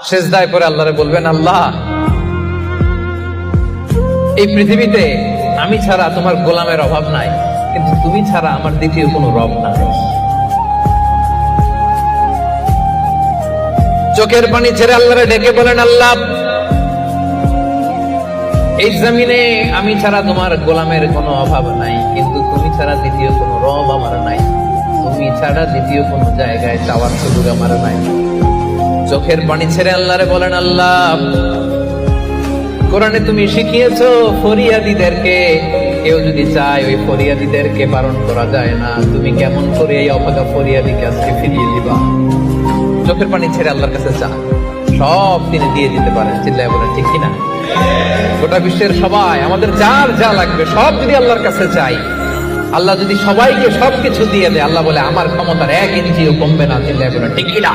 সেজদায় পরে আল্লাহরে বলবেন, আল্লাহ এই পৃথিবীতে আমি ছাড়া তোমার গোলামের অভাব নাই, কিন্তু তুমি ছাড়া আমার দ্বিতীয় কোনো রব নাই। চোখের পানি ছেড়ে আল্লাহরে ডেকে বলেন, আল্লাহ এই জমিনে আমি ছাড়া তোমার গোলামের কোনো অভাব নাই, কিন্তু তুমি ছাড়া দ্বিতীয় কোনো রব আমার নাই, তুমি ছাড়া দ্বিতীয় কোনো জায়গায় চাওয়ার সুযোগ আমার নাই। চোখের পানি ছেড়ে আল্লাহরে বলেন, আল্লাহ কোরআনে তুমি শিখিয়েছো ফরিয়াদীদেরকে কেউ যদি চায় ওই ফরিয়াদীদেরকে বারণ করা যায় না, তুমি কেমন করে এই অভাগা ফরিয়াদীকে আজকে ফিরিয়ে দিবা? চোখের পানি ছেড়ে আল্লাহর কাছে চা, সব তিনি দিয়ে দিতে পারেন। চিল্লায় বলেন ঠিক কিনা? গোটা বিশ্বের সবাই আমাদের যার যা লাগবে সব যদি আল্লাহর কাছে চাই, আল্লাহ যদি সবাইকে সবকিছু দিয়ে দেয়, আল্লাহ বলে আমার ক্ষমতার 1 ইঞ্চিও কমবে না। চিল্লায় বলেন ঠিক কিনা?